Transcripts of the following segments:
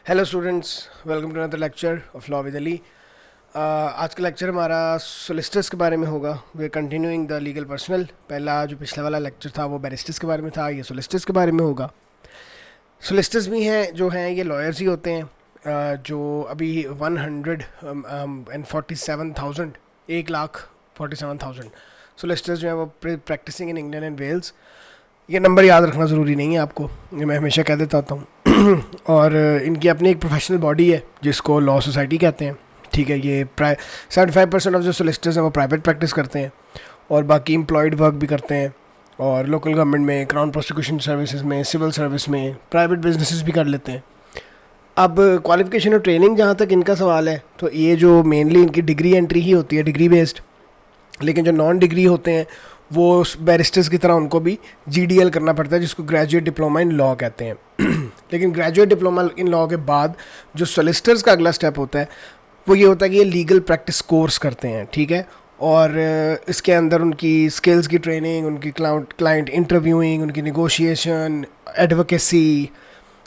Hello students, welcome to another lecture of law with Ali. आज का lecture हमारा solicitors के बारे में होगा। We continuing the legal personal. पहला जो पिछला वाला लेक्चर था वो बैरिस्टर्स के बारे में था, ये सोलिसिटर्स के बारे में होगा। सोलिसिटर्स भी हैं जो हैं ये लॉयर्स ही होते हैं, जो अभी 147,000 1,47,000 सोलिसिटर्स जो हैं वो practising in England and Wales. ये नंबर याद रखना ज़रूरी नहीं है आपको, ये मैं हमेशा कह देता हूँ। और इनकी अपनी एक प्रोफेशनल बॉडी है जिसको लॉ सोसाइटी कहते हैं। ठीक है, ये 75% ऑफ जो सोलिसिटर्स हैं वो प्राइवेट प्रैक्टिस करते हैं और बाकी एम्प्लॉयड वर्क भी करते हैं, और लोकल गवर्नमेंट में, क्राउन प्रोसिक्यूशन सर्विसेज में, सिविल सर्विस में, प्राइवेट बिजनेसेस भी कर लेते हैं। अब क्वालिफिकेशन और ट्रेनिंग जहाँ तक इनका सवाल है, तो ये जो मेनली इनकी डिग्री एंट्री ही होती है, डिग्री बेस्ड। लेकिन जो नॉन डिग्री होते हैं वो बैरिस्टर्स की तरह उनको भी GDL करना पड़ता है, जिसको ग्रेजुएट डिप्लोमा इन लॉ कहते हैं। लेकिन ग्रेजुएट डिप्लोमा इन लॉ के बाद जो सोलिसिटर्स का अगला स्टेप होता है वो ये होता है कि ये लीगल प्रैक्टिस कोर्स करते हैं। ठीक है, और इसके अंदर उनकी स्किल्स की ट्रेनिंग, उनकी क्लाइंट इंटरव्यूइंग, उनकी negotiation, advocacy,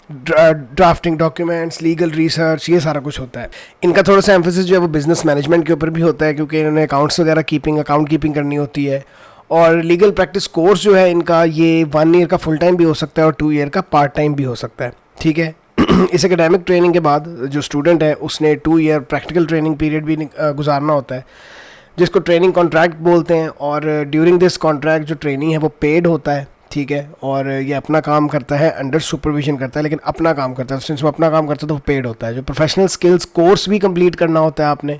drafting documents, legal research, ये सारा कुछ होता है। इनका थोड़ा सा एम्फेसिस जो है वो बिजनेस मैनेजमेंट के ऊपर भी होता है, क्योंकि इन्होंने अकाउंट्स वगैरह अकाउंट कीपिंग करनी होती है। और लीगल प्रैक्टिस कोर्स जो है इनका, ये 1 ईयर का फुल टाइम भी हो सकता है और 2 ईयर का पार्ट टाइम भी हो सकता है। ठीक है, इस एकेडमिक ट्रेनिंग के बाद जो स्टूडेंट है उसने 2 ईयर प्रैक्टिकल ट्रेनिंग पीरियड भी गुजारना होता है, जिसको ट्रेनिंग कॉन्ट्रैक्ट बोलते हैं। और ड्यूरिंग दिस कॉन्ट्रैक्ट जो ट्रेनिंग है वो पेड होता है। ठीक है, और ये अपना काम करता है, अंडर सुपरविजन करता है, लेकिन अपना काम करता है। सिंस वो अपना काम करता है तो वो पेड होता है। जो प्रोफेशनल स्किल्स कोर्स भी कंप्लीट करना होता है आपने,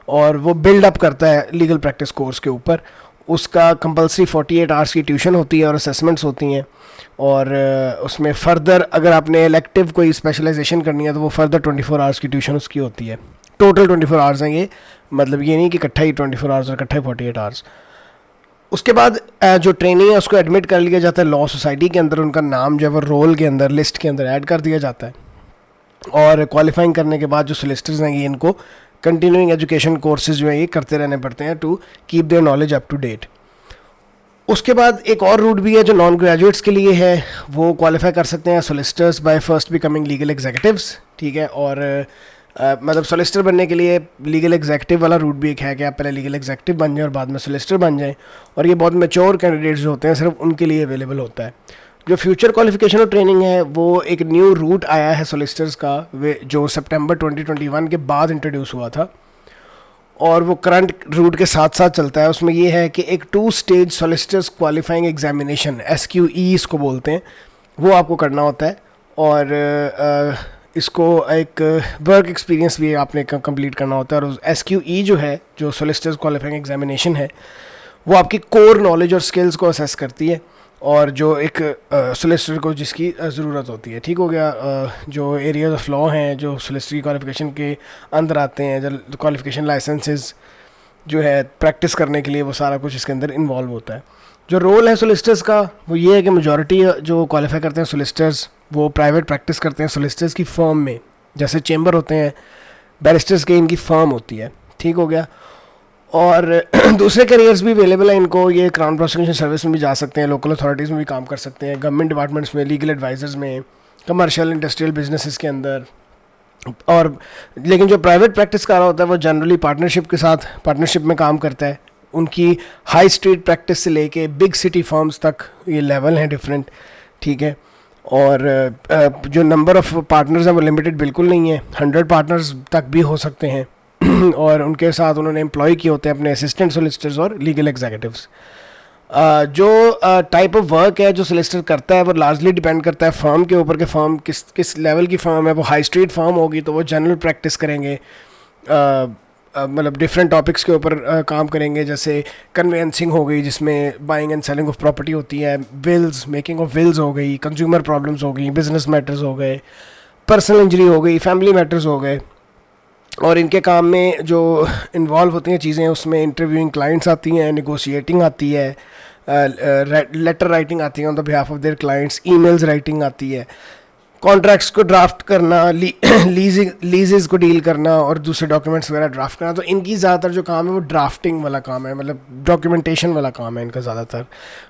और वो बिल्ड अप करता है लीगल प्रैक्टिस कोर्स के ऊपर। उसका कंपलसरी 48 आवर्स की ट्यूशन होती है और असेसमेंट्स होती हैं। और उसमें फ़र्दर अगर आपने इलेक्टिव कोई स्पेशलाइजेशन करनी है तो वो फर्दर 24 आवर्स की ट्यूशन उसकी होती है। टोटल 24 आवर्स हैं ये, मतलब ये नहीं कि इकट्ठा ही 24 आवर्स और इकट्ठा ही 48 आवर्स। उसके बाद जो ट्रेनिंग है उसको एडमिट कर लिया जाता है लॉ सोसाइटी के अंदर। उनका नाम जो है वो रोल के अंदर, लिस्ट के अंदर ऐड कर दिया जाता है। और क्वालिफाइंग करने के बाद जो सोलिसिटर्स हैं ये इनको कंटिन्यूइंग एजुकेशन कोर्सेज जो है ये करते रहने पड़ते हैं to keep their knowledge up to date. उसके बाद एक और रूट भी है जो नॉन ग्रेजुएट्स के लिए है, वो क्वालिफाई कर सकते हैं solicitors by first becoming legal executives. ठीक है, और मतलब सोलिसिटर बनने के लिए लीगल एग्जीक्यूटिव वाला रूट भी एक है कि आप पहले लीगल एग्जीक्यूटिव बन जाएं और बाद में सोलिसिटर बन जाएं। और ये बहुत मैच्योर कैंडिडेट्स जो होते हैं सिर्फ उनके लिए अवेलेबल होता है। जो फ्यूचर क्वालिफिकेशन और ट्रेनिंग है वो एक न्यू रूट आया है सोलिसिटर्स का, जो सितंबर 2021 के बाद इंट्रोड्यूस हुआ था, और वो करंट रूट के साथ साथ चलता है। उसमें ये है कि एक 2 stage solicitors qualifying examination, SQE इसको बोलते हैं, वो आपको करना होता है। और इसको एक वर्क एक्सपीरियंस भी आपने कंप्लीट करना होता है। और SQE जो है, जो सोलिसिटर्स क्वालिफाइंग एग्जामिनेशन है, वो आपकी कोर नॉलेज और स्किल्स को असेस करती है, और जो एक सोलिसिटर को जिसकी ज़रूरत होती है। ठीक हो गया, जो एरियाज ऑफ लॉ हैं जो सोलिसिटर की क्वालिफिकेशन के अंदर आते हैं, जो क्वालिफिकेशन लाइसेंसेस जो है प्रैक्टिस करने के लिए, वो सारा कुछ इसके अंदर इन्वॉल्व होता है। जो रोल है सोलिसिटर्स का वो ये है कि मेजॉरिटी जो क्वालिफाई करते हैं सोलिसिटर्स वो प्राइवेट प्रैक्टिस करते हैं सोलिसिटर्स की फर्म में, जैसे चेंबर होते हैं बैरिस्टर्स के, इनकी फर्म होती है। ठीक हो गया, और दूसरे करियर्स भी अवेलेबल हैं इनको। ये क्राउन प्रोसिक्यूशन सर्विस में भी जा सकते हैं, लोकल अथॉरिटीज़ में भी काम कर सकते हैं, गवर्नमेंट डिपार्टमेंट्स में, लीगल एडवाइजर्स में, कमर्शियल इंडस्ट्रियल बिजनेसेस के अंदर। और लेकिन जो प्राइवेट प्रैक्टिस कर रहा होता है वो जनरली पार्टनरशिप में काम करता है। उनकी हाई स्ट्रीट प्रैक्टिस से लेके बिग सिटी फर्म्स तक ये लेवल हैं डिफरेंट। ठीक है, और जो नंबर ऑफ़ पार्टनर्स हैं वो लिमिटेड बिल्कुल नहीं है, 100 पार्टनर्स तक भी हो सकते हैं। और उनके साथ उन्होंने एम्प्लॉय किए होते हैं अपने असिस्टेंट सोलिसिटर्स और लीगल एग्जीक्यूटिव्स। जो टाइप ऑफ वर्क है जो सोलिसिटर करता है वो लार्जली डिपेंड करता है फर्म के ऊपर, कि फर्म किस लेवल की फ़र्म है। वो हाई स्ट्रीट फर्म होगी तो वो जनरल प्रैक्टिस करेंगे, मतलब डिफरेंट टॉपिक्स के ऊपर काम करेंगे, जैसे कन्वेंसिंग हो गई जिसमें buying and selling of property होती है, विल्स, मेकिंग ऑफ विल्स हो गई, कंज्यूमर प्रॉब्लम्स हो गई, बिजनेस मैटर्स हो गए, पर्सनल इंजरी हो गई, फैमिली मैटर्स हो गए। और इनके काम में जो इन्वॉल्व होती हैं चीज़ें, उसमें इंटरव्यूइंग क्लाइंट्स आती हैं, नेगोशिएटिंग आती है, लेटर राइटिंग आती है on the behalf of their clients, emails writing आती है, कॉन्ट्रैक्ट्स को ड्राफ्ट करना, लीजेस को डील करना और दूसरे डॉक्यूमेंट्स वगैरह ड्राफ्ट करना। तो इनकी ज़्यादातर जो काम है वो ड्राफ्टिंग वाला काम है, मतलब डॉक्यूमेंटेशन वाला काम है इनका ज़्यादातर।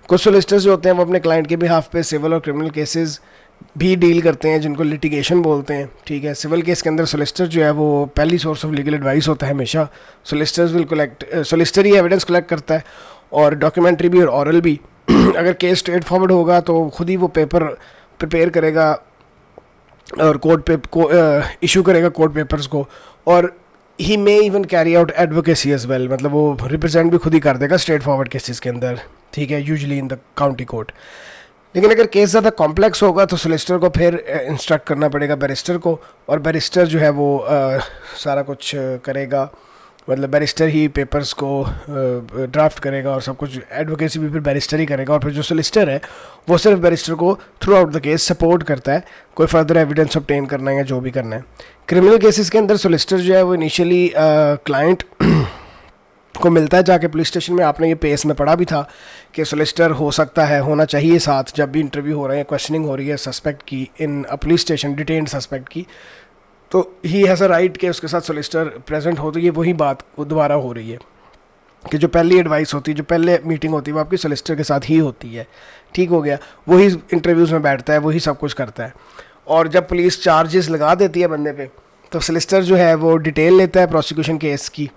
कुछ सोलिसिटर्स जो होते हैं वो अपने क्लाइंट के बिहाफ पे सिविल और क्रिमिनल केसेस भी डील करते हैं, जिनको लिटिगेशन बोलते हैं, ठीक है। सिविल केस के अंदर सोलिसिटर जो है वो पहली सोर्स ऑफ लीगल एडवाइस होता है हमेशा। सोलिसिटर ही एविडेंस कलेक्ट करता है, और डॉक्यूमेंट्री भी और ऑरल भी। अगर केस स्ट्रेट फॉरवर्ड होगा तो खुद ही वो पेपर प्रिपेयर करेगा और कोर्ट पे इशू करेगा कोर्ट पेपर्स को, और he may even carry out advocacy as well, मतलब वो रिप्रेजेंट भी खुद ही कर देगा स्ट्रेट फॉरवर्ड केसेस के अंदर, ठीक है, usually in the county court. लेकिन अगर केस ज़्यादा कॉम्प्लेक्स होगा तो सोलिसिटर को फिर इंस्ट्रक्ट करना पड़ेगा बैरिस्टर को, और बैरिस्टर जो है वो सारा कुछ करेगा, मतलब बैरिस्टर ही पेपर्स को ड्राफ्ट करेगा और सब कुछ, एडवोकेसी भी फिर बैरिस्टर ही करेगा। और फिर जो सोलिसिटर है वो सिर्फ बैरिस्टर को through out the case support करता है, कोई फर्दर एविडेंस ऑब्टेन करना है या जो भी करना है। क्रिमिनल केसेस के अंदर सोलिसिटर जो है वो इनिशियली क्लाइंट को मिलता है जाके पुलिस स्टेशन में। आपने ये पेस में पढ़ा भी था कि सोलिसिटर हो सकता है, होना चाहिए साथ जब भी इंटरव्यू हो रहे हैं, क्वेश्चनिंग हो रही है सस्पेक्ट की in a police station, detained suspect की, तो ही हैज़ अ राइट कि उसके साथ सोलिसिटर प्रेजेंट हो। तो ये वही बात दोबारा हो रही है कि जो पहली एडवाइस होती है, जो पहले मीटिंग होती है, वो आपकी सोलिसिटर के साथ ही होती है, ठीक हो गया। वही इंटरव्यूज़ में बैठता है, वही सब कुछ करता है। और जब पुलिस चार्जेस लगा देती है बंदे पे, तो सोलिसिटर जो है वो डिटेल लेता है प्रोसिक्यूशन केस की,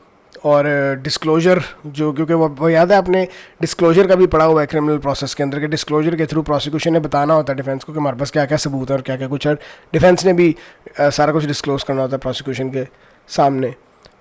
और डिस्क्लोजर जो, क्योंकि वो याद है आपने डिस्क्लोजर का भी पढ़ा हुआ है क्रिमिनल प्रोसेस के अंदर, कि डिस्क्लोजर के थ्रू प्रोसिक्यूशन ने बताना होता है डिफेंस को कि हमारे पास क्या क्या सबूत है और क्या क्या कुछ है। डिफेंस ने भी सारा कुछ डिस्क्लोज करना होता है प्रोसिक्यूशन के सामने,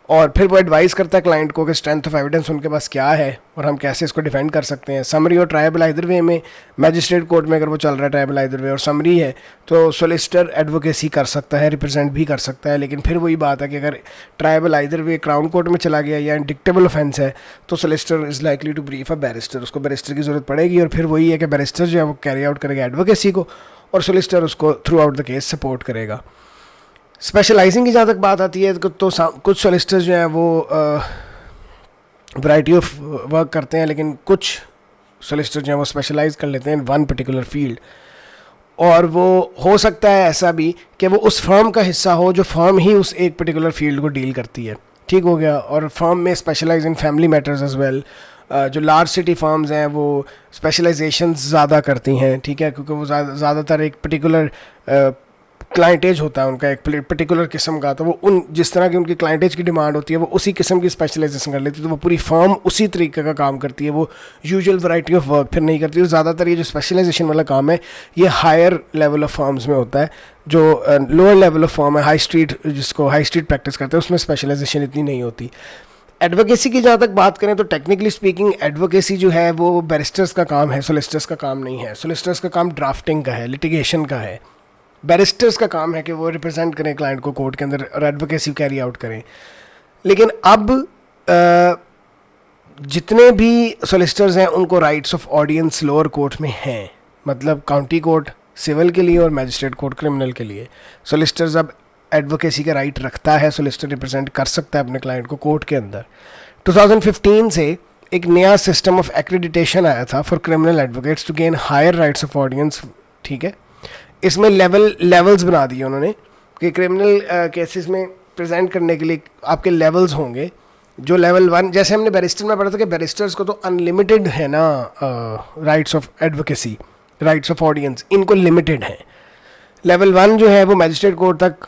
और फिर वो एडवाइस करता है क्लाइंट को कि स्ट्रेंथ ऑफ एविडेंस उनके पास क्या है और हम कैसे इसको डिफेंड कर सकते हैं। समरी और ट्रायबल आइदर वे में, मैजिस्ट्रेट कोर्ट में अगर वो चल रहा है ट्रायबल आइदर वे और समरी है, तो सोलिसिटर एडवोकेसी कर सकता है, रिप्रेजेंट भी कर सकता है। लेकिन फिर वही बात है कि अगर triable either way Crown Court में चला गया या इंडिक्टेबल ऑफेंस है, तो solicitor is likely to brief a barrister, उसको बैरिस्टर की ज़रूरत पड़ेगी। और फिर वही है कि बैरिस्टर जो है वो कैरी आउट करेगा एडवोकेसी को, और सोलिसिटर उसको through out the case support करेगा। स्पेशलाइजिंग की जहाँ तक बात आती है तो कुछ सोलिसिटर्स जो हैं वो वैरायटी ऑफ वर्क करते हैं, लेकिन कुछ सोलिसिटर जो हैं वो स्पेशलाइज कर लेते हैं इन वन पर्टिकुलर फील्ड। और वो हो सकता है ऐसा भी कि वो उस फर्म का हिस्सा हो जो फर्म ही उस एक पर्टिकुलर फील्ड को डील करती है, ठीक हो गया। और फर्म में specialise in family matters as well. जो लार्ज सिटी फर्म्स हैं वो स्पेशलाइजेशन ज़्यादा करती हैं, ठीक है, क्योंकि वो ज़्यादातर एक पर्टिकुलर क्लाइंटेज होता है उनका, एक पर्टिकुलर किस्म का, तो वो उन जिस तरह की उनकी क्लाइंटेज की डिमांड होती है वो उसी किस्म की स्पेशलाइजेशन कर लेती है, तो वो पूरी फर्म उसी तरीके का काम करती है, वो यूजुअल वैरायटी ऑफ वर्क फिर नहीं करती। तो ज़्यादातर ये जो स्पेशलाइजेशन वाला काम है ये हायर लेवल ऑफ फर्म्स में होता है। जो लोअर लेवल ऑफ फर्म है, हाई स्ट्रीट, जिसको हाई स्ट्रीट प्रैक्टिस करते हैं, उसमें स्पेशलाइजेशन इतनी नहीं होती। एडवोकेसी की जहाँ तक बात करें तो टेक्निकली स्पीकिंग एडवोकेसी जो है वो बैरिस्टर्स का काम है, सोलिसिटर्स का काम नहीं है। सोलिसिटर्स का काम ड्राफ्टिंग का है, लिटिगेशन का है। बैरिस्टर्स का काम है कि वो रिप्रेजेंट करें क्लाइंट को कोर्ट के अंदर और एडवोकेसी कैरी आउट करें। लेकिन अब जितने भी सोलिसिटर्स हैं उनको rights of audience lower court में हैं, मतलब काउंटी कोर्ट सिविल के लिए और मैजिस्ट्रेट कोर्ट क्रिमिनल के लिए। सोलिसिटर्स अब एडवोकेसी का राइट रखता है, सोलिसिटर रिप्रेजेंट कर सकता है अपने क्लाइंट को कोर्ट के अंदर। 2015 से एक नया सिस्टम ऑफ एक्रेडिटेशन आया था for criminal advocates to gain higher rights of audience, ठीक है। इसमें लेवल्स बना दिए उन्होंने कि क्रिमिनल केसेस में प्रेजेंट करने के लिए आपके लेवल्स होंगे। जो लेवल 1, जैसे हमने बैरिस्टर में पढ़ा था कि बैरिस्टर्स को तो अनलिमिटेड है ना rights of advocacy, rights of audience, इनको लिमिटेड है। लेवल 1 जो है वो मैजिस्ट्रेट कोर्ट तक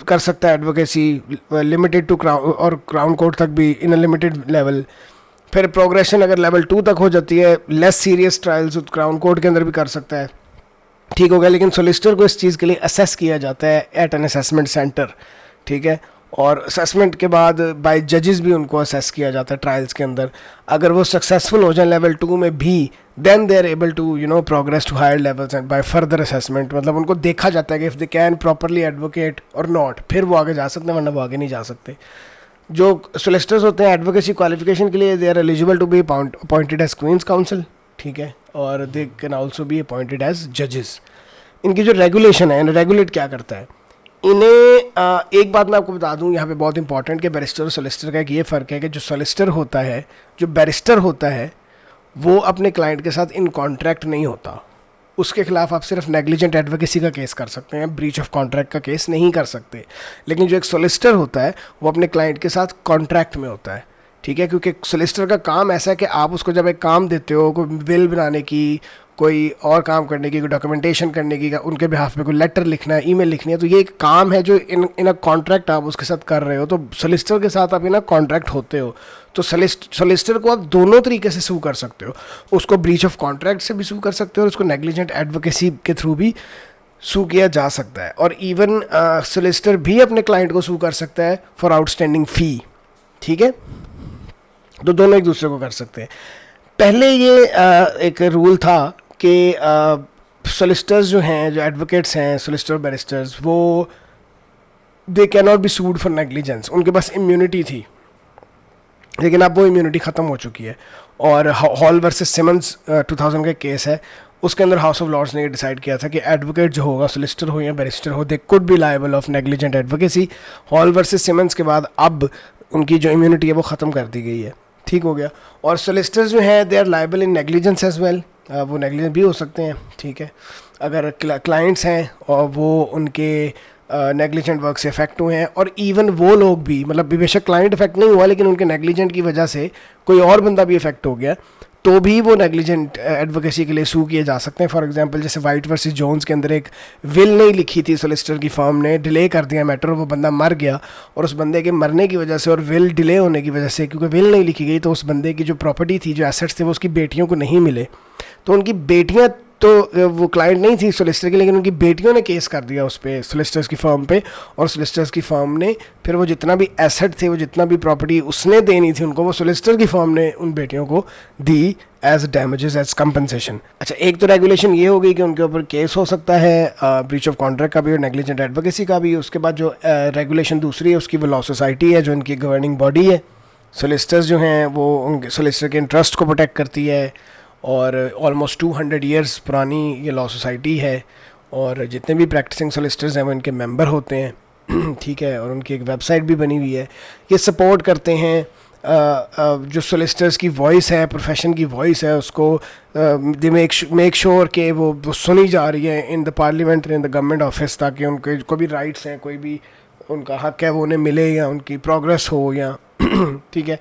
कर सकता है एडवोकेसी, लिमिटेड टू क्राउन, और क्राउन कोर्ट तक भी इन अ लिमिटेड लेवल। फिर प्रोग्रेशन अगर लेवल 2 तक हो जाती है, less serious trials crown court के अंदर भी कर सकता है, ठीक हो गया। लेकिन सोलिसिटर को इस चीज़ के लिए असेस किया जाता है एट एन असेसमेंट सेंटर, ठीक है। और असेसमेंट के बाद बाय जजेस भी उनको असेस किया जाता है ट्रायल्स के अंदर। अगर वो सक्सेसफुल हो जाए लेवल 2 में भी, then they are able to progress to higher levels and by further assessment, मतलब उनको देखा जाता है कि if they can properly advocate और नॉट, फिर वो आगे जा सकते हैं, वरना वो आगे नहीं जा सकते। जो सोलिसिटर्स होते हैं एडवोकेसी क्वालिफिकेशन के लिए, they are eligible to be appointed as Queen's Counsel, ठीक है, और they can also be appointed as जजेस। इनकी जो रेगुलेशन है, रेगुलेट क्या करता है इन्हें, एक बात मैं आपको बता दूं यहाँ पे बहुत इंपॉर्टेंट कि बैरिस्टर और सोलिसिटर का एक ये फ़र्क है कि जो सोलिसिटर होता है, जो बैरिस्टर होता है, वो अपने क्लाइंट के साथ इन कॉन्ट्रैक्ट नहीं होता। उसके खिलाफ आप सिर्फ नेग्लिजेंट एडवोकेसी का केस कर सकते हैं, ब्रीच ऑफ कॉन्ट्रैक्ट का केस नहीं कर सकते। लेकिन जो एक सोलिसिटर होता है वो अपने क्लाइंट के साथ कॉन्ट्रैक्ट में होता है, ठीक है, क्योंकि सोलिसिटर का काम ऐसा है कि आप उसको जब एक काम देते हो, कोई बिल बनाने की, कोई और काम करने की, कोई डॉक्यूमेंटेशन करने की, उनके बिहाफ पे कोई लेटर लिखना है, ईमेल लिखनी है, तो ये एक काम है जो इन अ कॉन्ट्रैक्ट आप उसके साथ कर रहे हो। तो सोलिसिटर के साथ आप इन अ कॉन्ट्रैक्ट होते हो, तो सोलिसिटर को आप दोनों तरीके से सू कर सकते हो। उसको ब्रीच ऑफ कॉन्ट्रैक्ट से भी सू कर सकते हो और उसको नेग्लिजेंट एडवोकेसी के थ्रू भी सू किया जा सकता है। और इवन सोलिसिटर भी अपने क्लाइंट को सू कर सकता है फॉर आउटस्टैंडिंग फ़ी, ठीक है। तो दोनों एक दूसरे को कर सकते हैं। पहले ये एक रूल था कि सोलिसिटर्स जो हैं, जो एडवोकेट्स हैं, सोलिसिटर बैरिस्टर्स, वो they can not be sued for negligence, उनके पास इम्यूनिटी थी। लेकिन अब वो इम्यूनिटी ख़त्म हो चुकी है। और हॉल वर्सेस सिमंस 2000 का केस है, उसके अंदर हाउस ऑफ लॉर्ड्स ने ये डिसाइड किया था कि एडवोकेट जो होगा, सोलिसिटर हो या बैरिस्टर हो, they could be liable of negligent advocacy. Hall versus Simons के बाद अब उनकी जो इम्यूनिटी है वो ख़त्म कर दी गई है, ठीक हो गया। और सोलिसिटर्स जो हैं they are liable in negligence as well, वो नेग्लिजेंट भी हो सकते हैं, ठीक है। अगर क्लाइंट्स हैं और वो उनके नेग्लिजेंट वर्क से इफेक्ट हुए हैं, और इवन वो लोग भी, मतलब बेशक क्लाइंट इफेक्ट नहीं हुआ लेकिन उनके नेग्लिजेंट की वजह से कोई और बंदा भी इफेक्ट हो गया, तो भी वो नेग्लिजेंट एडवोकेसी के लिए सू किए जा सकते हैं। फॉर एग्जांपल जैसे वाइट वर्सेस जोन्स के अंदर एक विल नहीं लिखी थी सोलिसिटर की फर्म ने, डिले कर दिया मैटर, वो बंदा मर गया, और उस बंदे के मरने की वजह से और विल डिले होने की वजह से, क्योंकि विल नहीं लिखी गई, तो उस बंदे की जो प्रॉपर्टी थी, जो एसेट्स थे, वो उसकी बेटियों को नहीं मिले। तो उनकी बेटियाँ, तो वो क्लाइंट नहीं थी सोलिसिटर की, लेकिन उनकी बेटियों ने केस कर दिया उस पर, सोलिसिटर्स की फर्म पे, और सोलिसिटर्स की फर्म ने फिर वो जितना भी एसेट थे, वो जितना भी प्रॉपर्टी उसने देनी थी उनको, वो सोलिसिटर की फर्म ने उन बेटियों को दी एज डैमेजेस, एज कंपनसेशन। अच्छा, एक तो रेगुलेशन ये हो गई कि उनके ऊपर केस हो सकता है ब्रीच ऑफ कॉन्ट्रैक्ट का भी और नेग्लिजेंट एडवोकेसी का भी। उसके बाद जो रेगुलेशन दूसरी है उसकी वो लॉ सोसाइटी है, जो इनकी गवर्निंग बॉडी है। सोलिसिटर्स जो हैं वो उनके सोलिसिटर के इंटरेस्ट को प्रोटेक्ट करती है, और ऑलमोस्ट 200 ईयर्स पुरानी ये लॉ सोसाइटी है, और जितने भी प्रैक्टिसिंग सोलिसिटर्स हैं वो इनके मेंबर होते हैं, ठीक है। और उनकी एक वेबसाइट भी बनी हुई है। ये सपोर्ट करते हैं जो सोलिसिटर्स की वॉइस है, प्रोफेशन की वॉइस है, उसको दे मेक श्योर कि वो सुनी जा रही है in the parliament, in the government office, ताकि उनके कोई भी राइट्स हैं, कोई भी उनका हक है वो उन्हें मिले, या उनकी प्रोग्रेस हो, या ठीक है।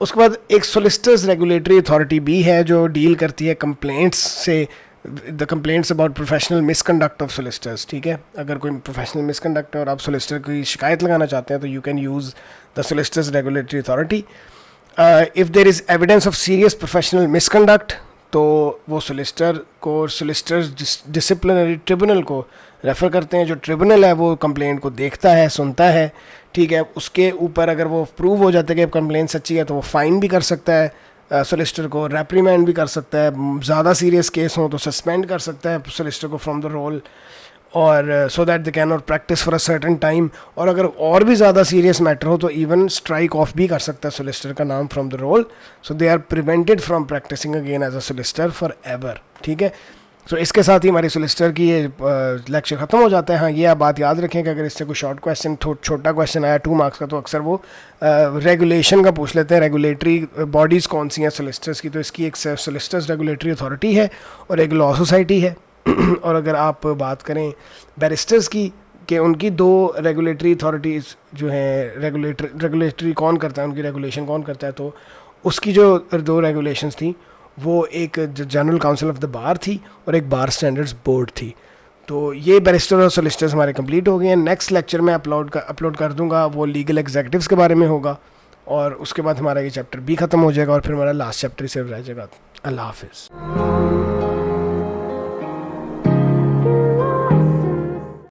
उसके बाद एक सोलिसिटर्स रेगुलेटरी अथॉरिटी भी है जो डील करती है कंप्लेंट्स से, the complaints about professional misconduct of solicitors, ठीक है। अगर कोई प्रोफेशनल मिसकंडक्ट है और आप सोलिसिटर की शिकायत लगाना चाहते हैं, तो you can use the Solicitors Regulatory Authority. If there is evidence of serious professional misconduct, तो वो सोलिसिटर को सोलिसिटर्स डिसिप्लिनरी ट्रिब्यूनल को रेफ़र करते हैं। जो ट्रिब्यूनल है वो कंप्लेंट को देखता है, सुनता है, ठीक है। उसके ऊपर अगर वो प्रूव हो जाता है कि कंप्लेंट सच्ची है, तो वो फ़ाइन भी कर सकता है सोलिसिटर को, रेप्रीमेंड भी कर सकता है, ज़्यादा सीरियस केस हो तो सस्पेंड कर सकता है सोलिसिटर को फ्रॉम द रोल, और so that they can not practice for a certain time. और अगर और भी ज़्यादा सीरियस मैटर हो तो इवन स्ट्राइक ऑफ भी कर सकता है सोलिसिटर का नाम from the roll, so they are prevented from practising again as a solicitor forever, ठीक है। सो इसके साथ ही हमारी सोलिसिटर की ये लेक्चर ख़त्म हो जाता है। हाँ, ये आप बात याद रखें कि अगर इससे कोई शॉर्ट क्वेश्चन, छोटा क्वेश्चन आया 2 मार्क्स का, तो अक्सर वो रेगुलेशन का पूछ लेते हैं, रेगुलेटरी बॉडीज़ कौन सी हैं सोलिसिटर्स की। तो इसकी एक सोलिसिटर्स रेगुलेटरी अथॉरिटी है और एक लॉ सोसाइटी है। और अगर आप बात करें बैरिस्टर्स की, कि उनकी 2 रेगुलेटरी अथॉरिटीज़ जो हैं, रेगुलेटरी कौन करता है, उनकी रेगुलेशन कौन करता है, तो उसकी जो 2 रेगुलेशंस थी, वो एक general council of the bar थी और एक बार स्टैंडर्ड्स बोर्ड थी। तो ये बैरिस्टर और सोलिसिटर्स हमारे कंप्लीट हो गए हैं। नेक्स्ट लेक्चर में अपलोड कर दूंगा, वो लीगल एग्जीक्यूटिव्स के बारे में होगा, और उसके बाद हमारा ये चैप्टर भी ख़त्म हो जाएगा, और फिर हमारा लास्ट चैप्टर सिर्फ रह जाएगा। अल्लाह हाफिज़।